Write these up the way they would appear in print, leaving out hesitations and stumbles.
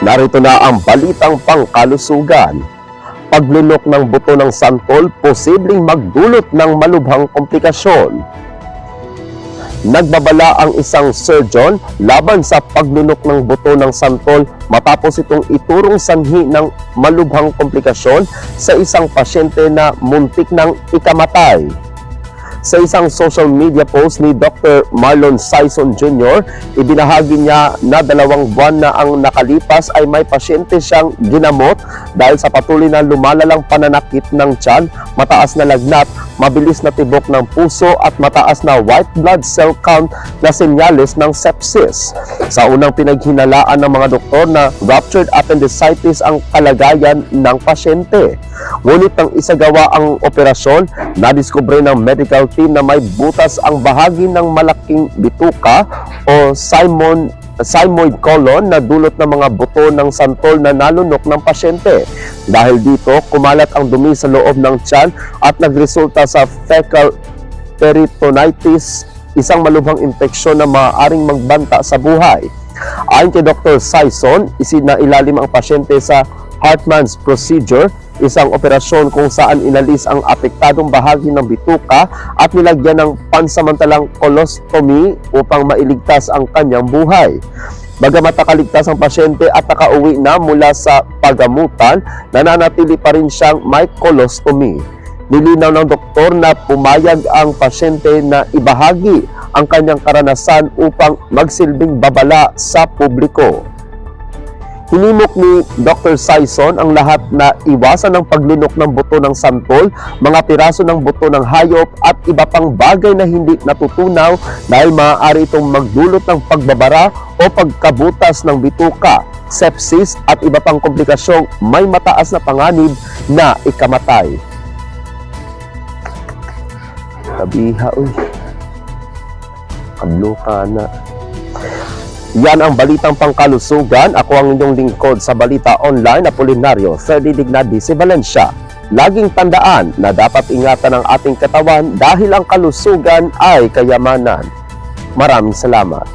Narito na ang balitang pangkalusugan. Paglunok ng buto ng santol posibleng magdulot ng malubhang komplikasyon. Nagbabala ang isang surgeon laban sa paglunok ng buto ng santol matapos itong iturong sanhi ng malubhang komplikasyon sa isang pasyente na muntik ng ikamatay. Sa isang social media post ni Dr. Marlon Sison Jr., ibinahagi niya na 2 buwan na ang nakalipas ay may pasyente siyang ginamot dahil sa patuloy na lumalalang pananakit ng tiyan, mataas na lagnat, mabilis na tibok ng puso at mataas na white blood cell count na senyales ng sepsis. Sa unang pinaghinalaan ng mga doktor na ruptured appendicitis ang kalagayan ng pasyente. Ngunit nang isagawa ang operasyon, nadiskubre ng medical team na may butas ang bahagi ng malaking bituka o sigmoid colon na dulot ng mga buto ng santol na nalunok ng pasyente. Dahil dito, kumalat ang dumi sa loob ng tiyan at nagresulta sa fecal peritonitis, isang malubhang impeksyon na maaaring magbanta sa buhay. Ayon kay Dr. Sison, isinailalim ang pasyente sa Hartmann's procedure, isang operasyon kung saan inalis ang apektadong bahagi ng bituka at nilagyan ng pansamantalang colostomy upang mailigtas ang kanyang buhay. Bagamat nakaligtas ang pasyente at nakauwi na mula sa paggamutan, nananatili pa rin siyang may colostomy. Nilinaw ng doktor na pumayag ang pasyente na ibahagi ang kanyang karanasan upang magsilbing babala sa publiko. Hinimok ni Dr. Sison ang lahat na iwasan ang paglunok ng buto ng santol, mga piraso ng buto ng hayop at iba pang bagay na hindi natutunaw dahil maaari itong magdulot ng pagbabara o pagkabutas ng bituka, sepsis at iba pang komplikasyong may mataas na panganib na ikamatay. Kabiha, uy. Kabluka na. Yan ang balitang pangkalusugan. Ako ang inyong lingkod sa Balita Online, Apolinario Ferdy Dignadi si Valencia. Laging tandaan na dapat ingatan ang ating katawan dahil ang kalusugan ay kayamanan. Maraming salamat.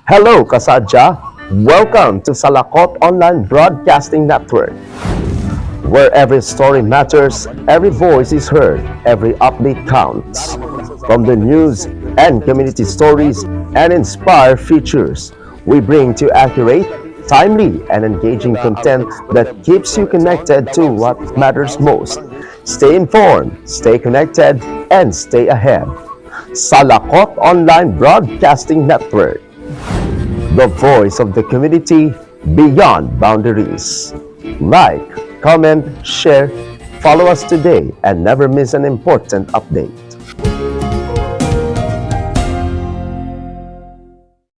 Hello, Kasadya! Welcome to Salakot Online Broadcasting Network, where every story matters, every voice is heard, every update counts. From the news and community stories and inspire features, we bring to accurate, timely, and engaging content that keeps you connected to what matters most. Stay informed, stay connected, and stay ahead. Salakot Online Broadcasting Network, the voice of the community beyond boundaries. Like, comment, share, follow us today and never miss an important update.